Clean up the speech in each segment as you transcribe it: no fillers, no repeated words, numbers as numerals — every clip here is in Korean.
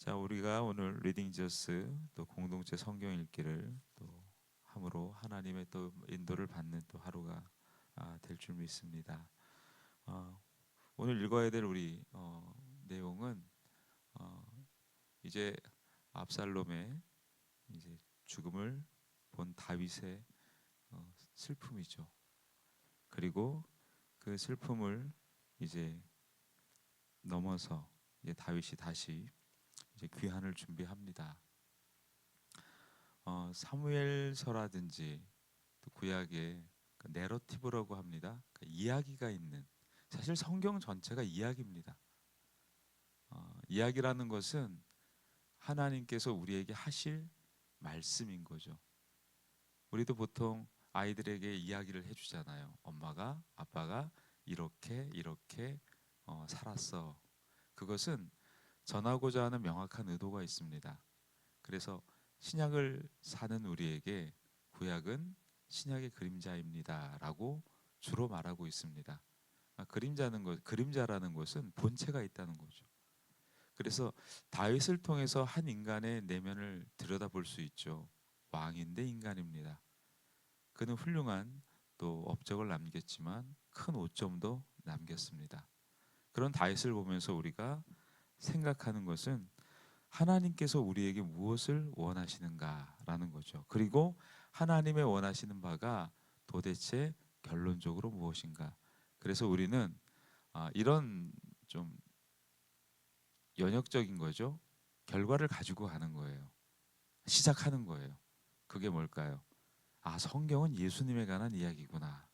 자, 우리가 오늘 리딩 저스 또 공동체 성경 읽기를 또 함으로 하나님의 또 인도를 받는 또 하루가 될 줄 믿습니다. 어, 오늘 읽어야 될 우리 내용은 어, 이제 압살롬의 이제 죽음을 본 다윗의 슬픔이죠. 그리고 그 슬픔을 이제 넘어서 이제 다윗이 다시 이제 귀환을 준비합니다. 사무엘서라든지 또 구약의 그 내러티브라고 합니다. 그 이야기가 있는, 사실 성경 전체가 이야기입니다. 이야기라는 것은 하나님께서 우리에게 하실 말씀인 거죠. 우리도 보통 아이들에게 이야기를 해주잖아요. 엄마가 아빠가 이렇게 이렇게 살았어. 그것은 전하고자 하는 명확한 의도가 있습니다. 그래서 신약을 사는 우리에게 구약은 신약의 그림자입니다라고 주로 말하고 있습니다. 그림자라는 것은 본체가 있다는 거죠. 그래서 다윗을 통해서 한 인간의 내면을 들여다볼 수 있죠. 왕인데 인간입니다. 그는 훌륭한 또 업적을 남겼지만 큰 오점도 남겼습니다. 그런 다윗을 보면서 우리가 생각하는 것은 하나님께서 우리에게 무엇을 원하시는가라는 거죠. 그리고 하나님의 원하시는 바가 도대체 결론적으로 무엇인가. 그래서 우리는 이런 좀 연역적인 거죠. 결과를 가지고 가는 거예요. 시작하는 거예요. 그게 뭘까요? 성경은 예수님에 관한 이야기구나.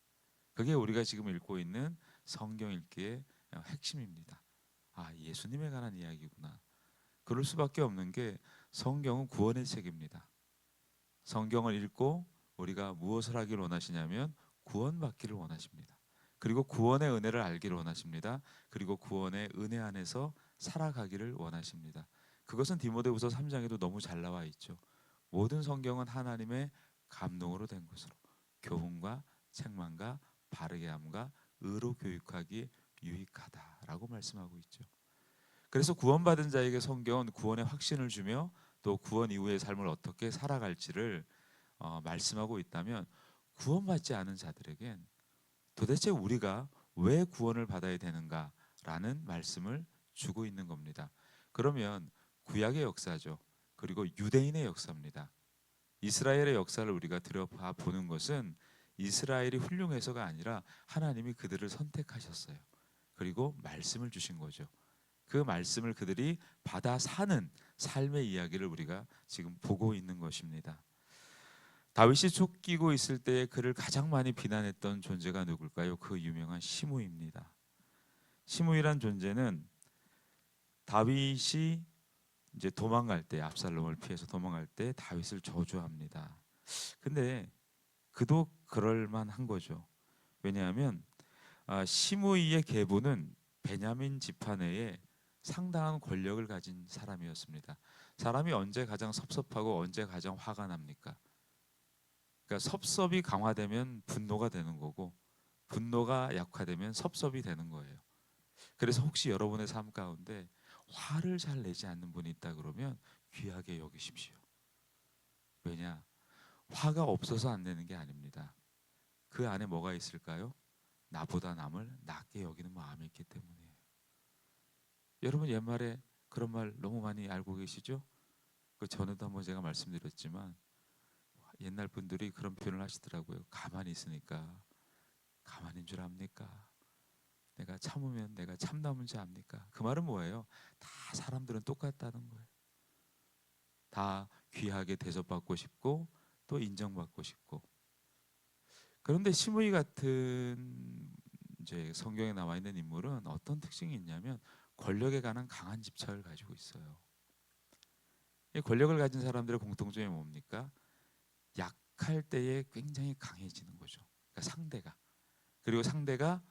그게 우리가 지금 읽고 있는 성경 읽기의 핵심입니다. 예수님에 관한 이야기구나. 그럴 수밖에 없는 게 성경은 구원의 책입니다. 성경을 읽고 우리가 무엇을 하기를 원하시냐면 구원받기를 원하십니다. 그리고 구원의 은혜를 알기를 원하십니다. 그리고 구원의 은혜 안에서 살아가기를 원하십니다. 그것은 디모데후서 3장에도 너무 잘 나와 있죠. 모든 성경은 하나님의 감동으로 된 것으로 교훈과 책망과 바르게 함과 의로 교육하기 유익하다라고 말씀하고 있죠. 그래서 구원받은 자에게 성경은 구원의 확신을 주며 또 구원 이후의 삶을 어떻게 살아갈지를 말씀하고 있다면, 구원받지 않은 자들에겐 도대체 우리가 왜 구원을 받아야 되는가라는 말씀을 주고 있는 겁니다. 그러면 구약의 역사죠. 그리고 유대인의 역사입니다. 이스라엘의 역사를 우리가 들여봐 보는 것은 이스라엘이 훌륭해서가 아니라 하나님이 그들을 선택하셨어요. 그리고 말씀을 주신 거죠. 그 말씀을 그들이 받아 사는 삶의 이야기를 우리가 지금 보고 있는 것입니다. 다윗이 쫓기고 있을 때 그를 가장 많이 비난했던 존재가 누굴까요? 그 유명한 시므이입니다. 시므이란 존재는 다윗이 이제 도망갈 때, 압살롬을 피해서 도망갈 때 다윗을 저주합니다. 근데 그도 그럴 만한 거죠. 왜냐하면 시므이의 계보는 베냐민 지파 내에 상당한 권력을 가진 사람이었습니다. 사람이 언제 가장 섭섭하고 언제 가장 화가 납니까? 그러니까 섭섭이 강화되면 분노가 되는 거고, 분노가 약화되면 섭섭이 되는 거예요. 그래서 혹시 여러분의 삶 가운데 화를 잘 내지 않는 분이 있다 그러면 귀하게 여기십시오. 왜냐? 화가 없어서 안 내는 게 아닙니다. 그 안에 뭐가 있을까요? 나보다 남을 낮게 여기는 마음이 있기 때문이에요. 여러분 옛말에 그런 말 너무 많이 알고 계시죠? 그 전에도 한번 제가 말씀드렸지만 옛날 분들이 그런 표현을 하시더라고요. 가만히 있으니까 가만인 줄 압니까? 내가 참으면 내가 참나무인 줄 압니까? 그 말은 뭐예요? 다 사람들은 똑같다는 거예요. 다 귀하게 대접받고 싶고 또 인정받고 싶고. 그런데 시므이 같은 이제 성경에 나와 있는 인물은 어떤 특징이 있냐면 권력에 관한 강한 집착을 가지고 있어요. 이 권력을 가진 사람들의 공통점이 뭡니까? 약할 때에 굉장히 강해지는 거죠. 그러니까 상대가. 그리고 상대가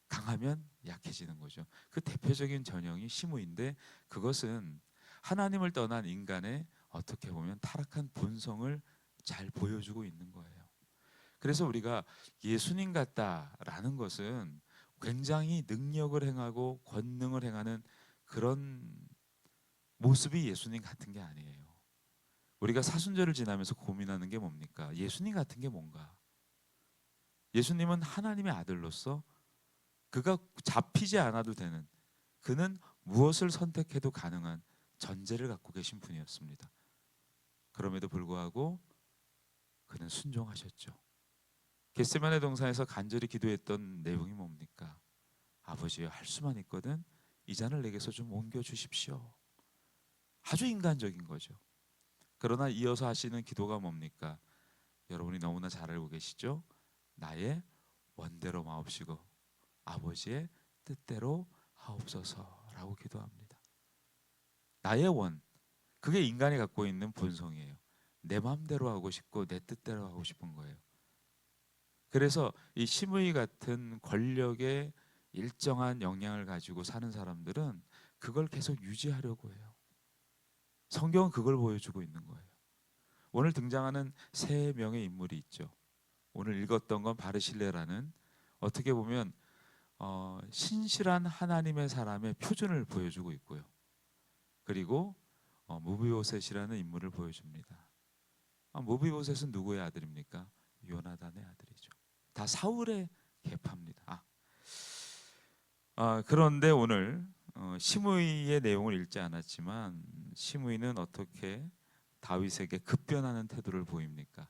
강하면 약해지는 거죠. 그 대표적인 전형이 시므인데, 그것은 하나님을 떠난 인간의 어떻게 보면 타락한 본성을 잘 보여주고 있는 거예요. 그래서 우리가 예수님 같다라는 것은 굉장히 능력을 행하고 권능을 행하는 그런 모습이 예수님 같은 게 아니에요. 우리가 사순절을 지나면서 고민하는 게 뭡니까? 예수님 같은 게 뭔가? 예수님은 하나님의 아들로서 그가 잡히지 않아도 되는, 그는 무엇을 선택해도 가능한 전제를 갖고 계신 분이었습니다. 그럼에도 불구하고 그는 순종하셨죠. 겟세마네 동산에서 간절히 기도했던 내용이 뭡니까? 아버지여, 할 수만 있거든 이 잔을 내게서 좀 옮겨 주십시오. 아주 인간적인 거죠. 그러나 이어서 하시는 기도가 뭡니까? 여러분이 너무나 잘 알고 계시죠? 나의 원대로 마옵시고 아버지의 뜻대로 하옵소서라고 기도합니다. 나의 원, 그게 인간이 갖고 있는 본성이에요. 내 마음대로 하고 싶고 내 뜻대로 하고 싶은 거예요. 그래서 이 심의 같은 권력의 일정한 영향을 가지고 사는 사람들은 그걸 계속 유지하려고 해요. 성경은 그걸 보여주고 있는 거예요. 오늘 등장하는 세 명의 인물이 있죠. 오늘 읽었던 건 바르실레라는, 어떻게 보면 신실한 하나님의 사람의 표준을 보여주고 있고요. 그리고 무비보셋이라는 인물을 보여줍니다. 무비보셋은 누구의 아들입니까? 요나단의 아들이죠. 다 사울의 계파입니다. 그런데 오늘 시므이의 내용을 읽지 않았지만 시므이는 어떻게 다윗에게 급변하는 태도를 보입니까?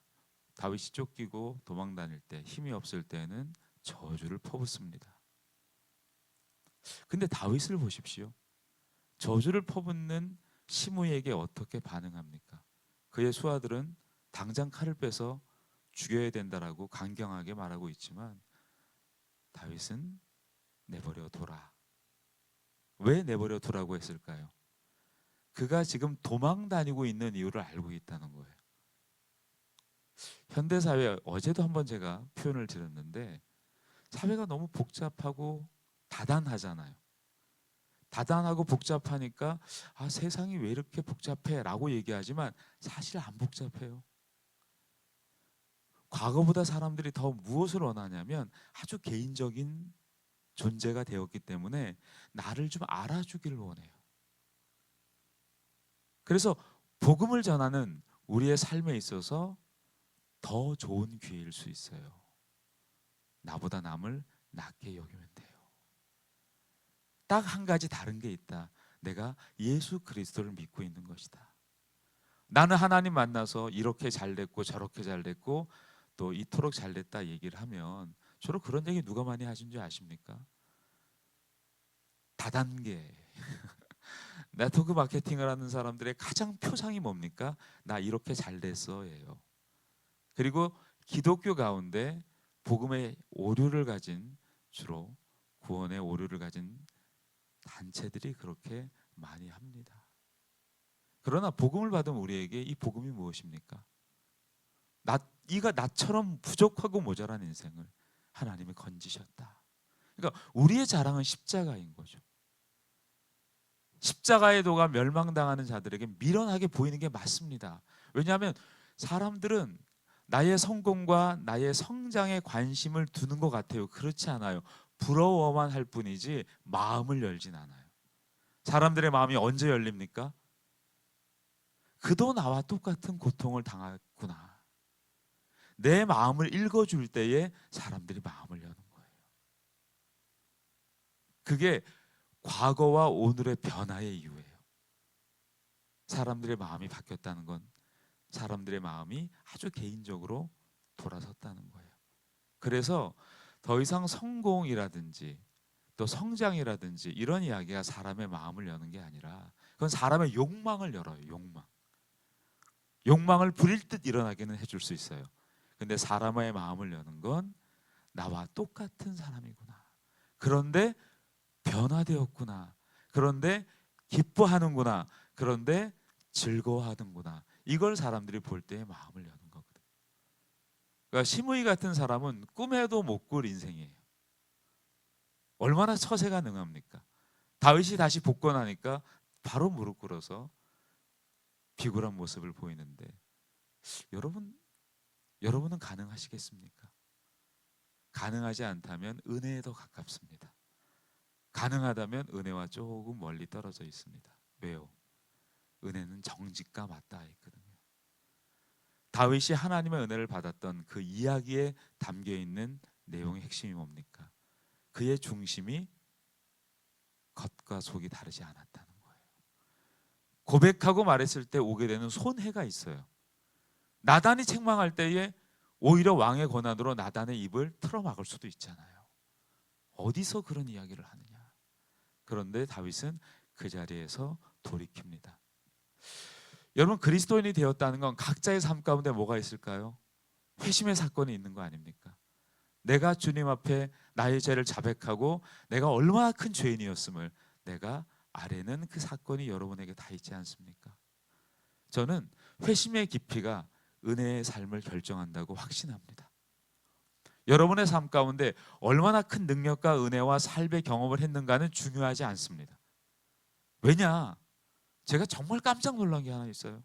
다윗이 쫓기고 도망 다닐 때, 힘이 없을 때는 저주를 퍼붓습니다. 근데 다윗을 보십시오. 저주를 퍼붓는 시므이에게 어떻게 반응합니까? 그의 수하들은 당장 칼을 빼서 죽여야 된다라고 강경하게 말하고 있지만 다윗은 내버려 둬라. 왜 내버려 두라고 했을까요? 그가 지금 도망 다니고 있는 이유를 알고 있다는 거예요. 현대 사회, 어제도 한번 제가 표현을 드렸는데, 사회가 너무 복잡하고 다단하잖아요. 다단하고 복잡하니까 세상이 왜 이렇게 복잡해라고 얘기하지만 사실 안 복잡해요. 과거보다 사람들이 더 무엇을 원하냐면 아주 개인적인 존재가 되었기 때문에 나를 좀 알아주기를 원해요. 그래서 복음을 전하는 우리의 삶에 있어서 더 좋은 기회일 수 있어요. 나보다 남을 낮게 여기면 돼요. 딱 한 가지 다른 게 있다. 내가 예수 그리스도를 믿고 있는 것이다. 나는 하나님 만나서 이렇게 잘 됐고 저렇게 잘 됐고 또 이토록 잘 됐다 얘기를 하면, 주로 그런 얘기 누가 많이 하신 줄 아십니까? 다단계 네트워크 마케팅을 하는 사람들의 가장 표상이 뭡니까? 나 이렇게 잘 됐어예요. 그리고 기독교 가운데 복음의 오류를 가진, 주로 구원의 오류를 가진 단체들이 그렇게 많이 합니다. 그러나 복음을 받은 우리에게 이 복음이 무엇입니까? 이가 나처럼 부족하고 모자란 인생을 하나님이 건지셨다. 그러니까 우리의 자랑은 십자가인 거죠. 십자가의 도가 멸망당하는 자들에게 미련하게 보이는 게 맞습니다. 왜냐하면 사람들은 나의 성공과 나의 성장에 관심을 두는 것 같아요. 그렇지 않아요. 부러워만 할 뿐이지 마음을 열진 않아요. 사람들의 마음이 언제 열립니까? 그도 나와 똑같은 고통을 당했구나. 내 마음을 읽어줄 때에 사람들이 마음을 여는 거예요. 그게 과거와 오늘의 변화의 이유예요. 사람들의 마음이 바뀌었다는 건 사람들의 마음이 아주 개인적으로 돌아섰다는 거예요. 그래서 더 이상 성공이라든지 또 성장이라든지 이런 이야기가 사람의 마음을 여는 게 아니라 그건 사람의 욕망을 열어요. 욕망을 부릴 듯 일어나게는 해줄 수 있어요. 근데 사람의 마음을 여는 건 나와 똑같은 사람이구나. 그런데 변화되었구나. 그런데 기뻐하는구나. 그런데 즐거워하는구나. 이걸 사람들이 볼 때의 마음을 여는 거거든. 그러니까 시므이 같은 사람은 꿈에도 못 꿀 인생이에요. 얼마나 처세가 능합니까? 다윗이 다시 복권하니까 바로 무릎 꿇어서 비굴한 모습을 보이는데, 여러분은 가능하시겠습니까? 가능하지 않다면 은혜에 더 가깝습니다. 가능하다면 은혜와 조금 멀리 떨어져 있습니다. 왜요? 은혜는 정직과 맞닿아 있거든요. 다윗이 하나님의 은혜를 받았던 그 이야기에 담겨 있는 내용의 핵심이 뭡니까? 그의 중심이 겉과 속이 다르지 않았다는 거예요. 고백하고 말했을 때 오게 되는 손해가 있어요. 나단이 책망할 때에 오히려 왕의 권한으로 나단의 입을 틀어막을 수도 있잖아요. 어디서 그런 이야기를 하느냐. 그런데 다윗은 그 자리에서 돌이킵니다. 여러분, 그리스도인이 되었다는 건 각자의 삶 가운데 뭐가 있을까요? 회심의 사건이 있는 거 아닙니까? 내가 주님 앞에 나의 죄를 자백하고 내가 얼마나 큰 죄인이었음을 내가 아뢰는 그 사건이 여러분에게 다 있지 않습니까? 저는 회심의 깊이가 은혜의 삶을 결정한다고 확신합니다. 여러분의 삶 가운데 얼마나 큰 능력과 은혜와 삶의 경험을 했는가는 중요하지 않습니다. 왜냐? 제가 정말 깜짝 놀란 게 하나 있어요.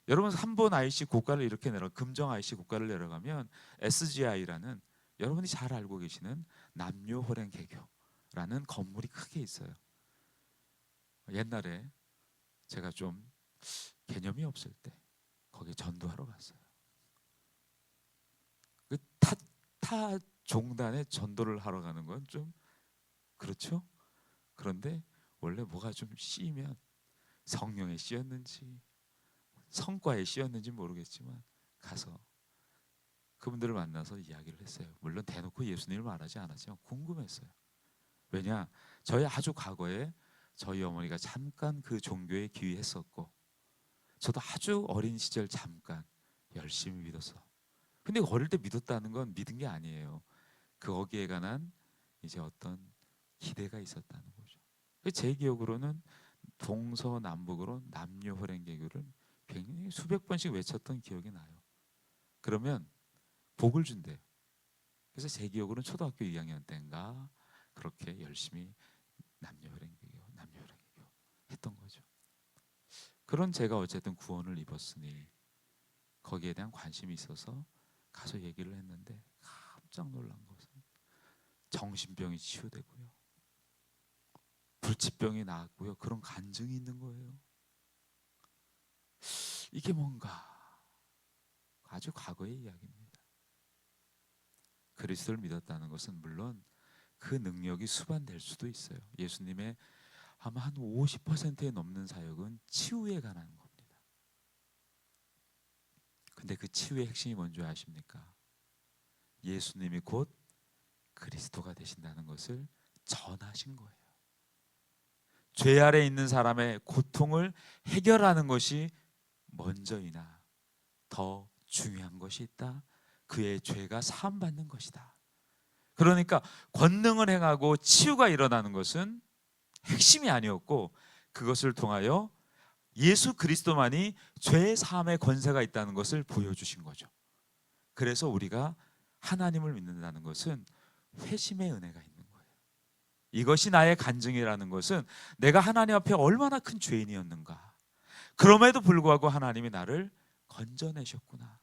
여러분 3번 IC 고가를 이렇게 금정 IC 고가를 내려가면 SGI라는 여러분이 잘 알고 계시는 남녀호랭개교라는 건물이 크게 있어요. 옛날에 제가 좀 개념이 없을 때 거기 전도하러 갔어요. 그 타 종단에 전도를 하러 가는 건 좀 그렇죠? 그런데 원래 뭐가 좀 씌이면 성령에 씌었는지 성과에 씌었는지 모르겠지만 가서 그분들을 만나서 이야기를 했어요. 물론 대놓고 예수님을 말하지 않았지만 궁금했어요. 왜냐? 저희 아주 과거에 저희 어머니가 잠깐 그 종교에 귀의했었고 저도 아주 어린 시절 잠깐 열심히 믿었어. 근데 어릴 때 믿었다는 건 믿은 게 아니에요. 거기에 관한 이제 어떤 기대가 있었다는 거죠. 제 기억으로는 동서남북으로 남녀호랭개교를 굉장히 수백 번씩 외쳤던 기억이 나요. 그러면 복을 준대요. 그래서 제 기억으로는 초등학교 2학년 때인가 그렇게 열심히 남녀호랭개교 했던 거죠. 그런 제가 어쨌든 구원을 입었으니 거기에 대한 관심이 있어서 가서 얘기를 했는데 깜짝 놀란 것은 정신병이 치유되고요, 불치병이 나았고요, 그런 간증이 있는 거예요. 이게 뭔가 아주 과거의 이야기입니다. 그리스도를 믿었다는 것은 물론 그 능력이 수반될 수도 있어요. 예수님의 아마 한 50%에 넘는 사역은 치유에 관한 겁니다. 근데 그 치유의 핵심이 뭔지 아십니까? 예수님이 곧 그리스도가 되신다는 것을 전하신 거예요. 죄 아래 있는 사람의 고통을 해결하는 것이 먼저이나 더 중요한 것이 있다. 그의 죄가 사함받는 것이다. 그러니까 권능을 행하고 치유가 일어나는 것은 핵심이 아니었고 그것을 통하여 예수 그리스도만이 죄 사함의 권세가 있다는 것을 보여주신 거죠. 그래서 우리가 하나님을 믿는다는 것은 회심의 은혜가 있는 거예요. 이것이 나의 간증이라는 것은 내가 하나님 앞에 얼마나 큰 죄인이었는가, 그럼에도 불구하고 하나님이 나를 건져내셨구나.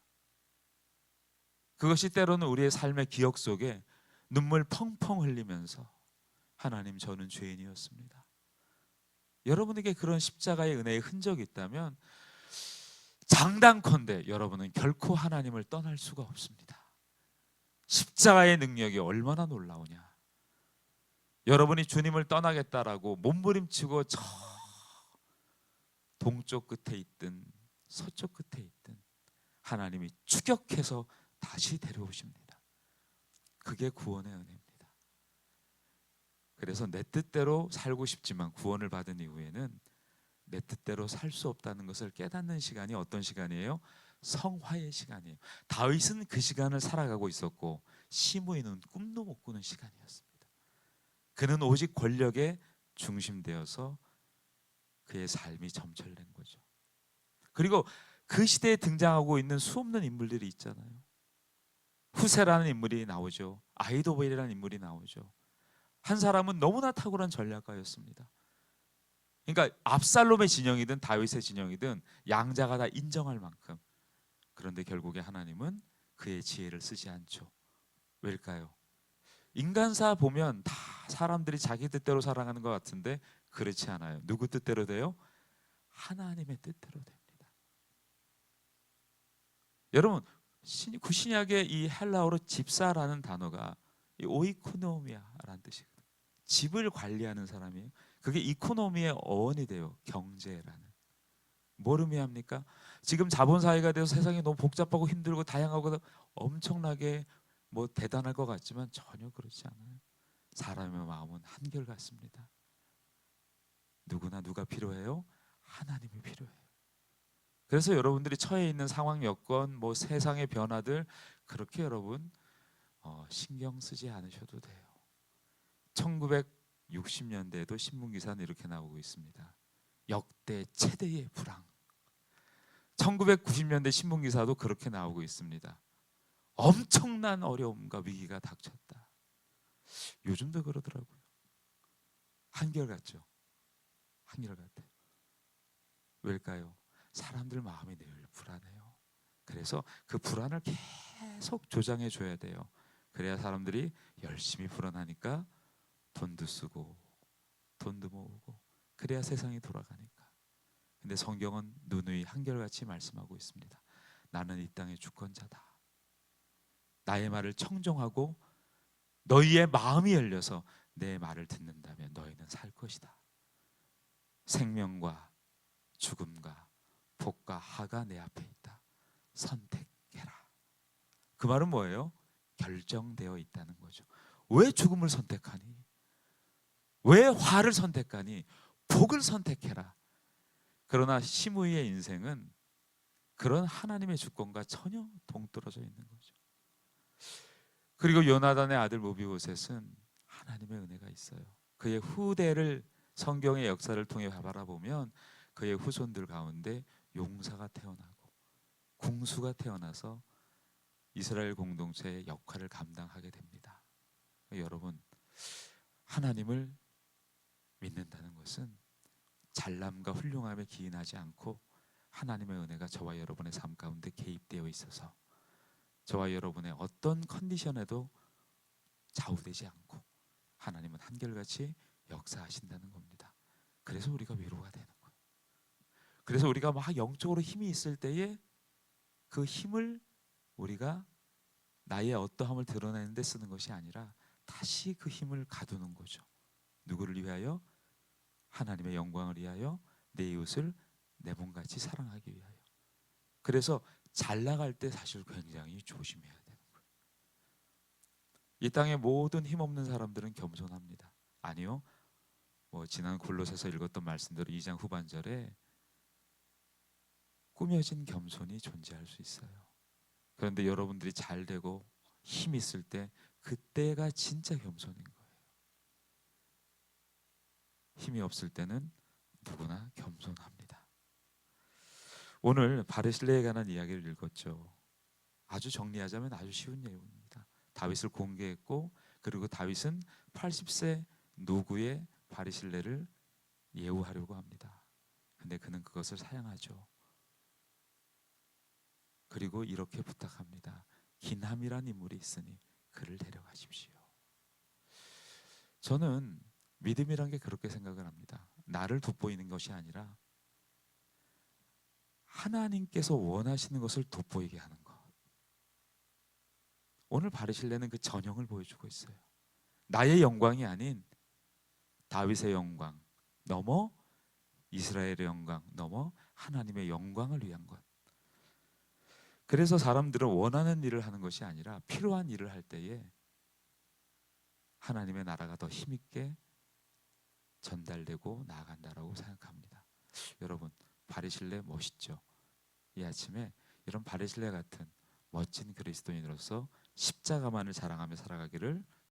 그것이 때로는 우리의 삶의 기억 속에 눈물 펑펑 흘리면서 하나님, 저는 죄인이었습니다. 여러분에게 그런 십자가의 은혜의 흔적이 있다면 장단컨대 여러분은 결코 하나님을 떠날 수가 없습니다. 십자가의 능력이 얼마나 놀라우냐. 여러분이 주님을 떠나겠다라고 몸부림치고 저 동쪽 끝에 있든 서쪽 끝에 있든 하나님이 추격해서 다시 데려오십니다. 그게 구원의 은혜입니다. 그래서 내 뜻대로 살고 싶지만 구원을 받은 이후에는 내 뜻대로 살 수 없다는 것을 깨닫는 시간이 어떤 시간이에요? 성화의 시간이에요. 다윗은 그 시간을 살아가고 있었고 시므이는 꿈도 못 꾸는 시간이었습니다. 그는 오직 권력에 중심되어서 그의 삶이 점철된 거죠. 그리고 그 시대에 등장하고 있는 수없는 인물들이 있잖아요. 후세라는 인물이 나오죠. 아히도벨이라는 인물이 나오죠. 한 사람은 너무나 탁월한 전략가였습니다. 그러니까 압살롬의 진영이든 다윗의 진영이든 양자가 다 인정할 만큼. 그런데 결국에 하나님은 그의 지혜를 쓰지 않죠. 왜일까요? 인간사 보면 다 사람들이 자기 뜻대로 살아가는 것 같은데 그렇지 않아요. 누구 뜻대로 돼요? 하나님의 뜻대로 됩니다. 여러분, 구신약의 이 헬라어로 집사라는 단어가 이 오이코노미아라는 뜻이거든요. 집을 관리하는 사람이에요. 그게 이코노미의 어원이 돼요. 경제라는. 뭘 의미합니까? 지금 자본사회가 돼서 세상이 너무 복잡하고 힘들고 다양하고 엄청나게 뭐 대단할 것 같지만 전혀 그렇지 않아요. 사람의 마음은 한결같습니다. 누구나 누가 필요해요? 하나님이 필요해요. 그래서 여러분들이 처해 있는 상황, 여건, 뭐 세상의 변화들 그렇게 여러분 신경 쓰지 않으셔도 돼요. 1960년대에도 신문기사는 이렇게 나오고 있습니다. 역대 최대의 불황. 1990년대 신문기사도 그렇게 나오고 있습니다. 엄청난 어려움과 위기가 닥쳤다. 요즘도 그러더라고요. 한결같죠. 한결같아요. 왜일까요? 사람들 마음이 늘 불안해요. 그래서 그 불안을 계속 조장해 줘야 돼요. 그래야 사람들이 열심히 불안하니까 돈도 쓰고 돈도 모으고 그래야 세상이 돌아가니까. 근데 성경은 누누이 한결같이 말씀하고 있습니다. 나는 이 땅의 주권자다. 나의 말을 청종하고 너희의 마음이 열려서 내 말을 듣는다면 너희는 살 것이다. 생명과 죽음과 복과 하가 내 앞에 있다. 선택해라. 그 말은 뭐예요? 결정되어 있다는 거죠. 왜 죽음을 선택하니? 왜 화를 선택하니? 복을 선택해라. 그러나 시므이의 인생은 그런 하나님의 주권과 전혀 동떨어져 있는 거죠. 그리고 요나단의 아들 모비보셋은 하나님의 은혜가 있어요. 그의 후대를 성경의 역사를 통해 바라보면 그의 후손들 가운데 용사가 태어나고 궁수가 태어나서 이스라엘 공동체의 역할을 감당하게 됩니다. 여러분, 하나님을 믿는다는 것은 잘남과 훌륭함에 기인하지 않고 하나님의 은혜가 저와 여러분의 삶 가운데 개입되어 있어서 저와 여러분의 어떤 컨디션에도 좌우되지 않고 하나님은 한결같이 역사하신다는 겁니다. 그래서 우리가 위로가 되는 거예요. 그래서 우리가 막 영적으로 힘이 있을 때에 그 힘을 우리가 나의 어떠함을 드러내는 데 쓰는 것이 아니라 다시 그 힘을 가두는 거죠. 누구를 위하여? 하나님의 영광을 위하여, 내 이웃을 내 몸같이 사랑하기 위하여. 그래서 잘 나갈 때 사실 굉장히 조심해야 되는 거예요. 이 땅의 모든 힘없는 사람들은 겸손합니다. 아니요. 지난 골로새서 읽었던 말씀대로 2장 후반절에 꾸며진 겸손이 존재할 수 있어요. 그런데 여러분들이 잘 되고 힘 있을 때 그때가 진짜 겸손인 거예요. 힘이 없을 때는 누구나 겸손합니다. 오늘 바르실레에 관한 이야기를 읽었죠. 아주 정리하자면 아주 쉬운 내용입니다. 다윗을 공개했고 그리고 다윗은 80세 노구의 바르실레를 예우하려고 합니다. 근데 그는 그것을 사양하죠. 그리고 이렇게 부탁합니다. 기남이란 인물이 있으니 그를 데려가십시오. 저는 믿음이란 게 그렇게 생각을 합니다. 나를 돋보이는 것이 아니라 하나님께서 원하시는 것을 돋보이게 하는 것. 오늘 바르실레는 그 전형을 보여주고 있어요. 나의 영광이 아닌 다윗의 영광 넘어 이스라엘의 영광 넘어 하나님의 영광을 위한 것. 그래서 사람들은 원하는 일을 하는 것이 아니라 필요한 일을 할 때에 하나님의 나라가 더 힘있게 전달되고 나아간다라고 생각합니다. 여러분, 바르실레 멋있죠? 이 아침에 이런 바르실레 같은 멋진 그리스도인으로서 십자가만을 자랑하며 살아가기를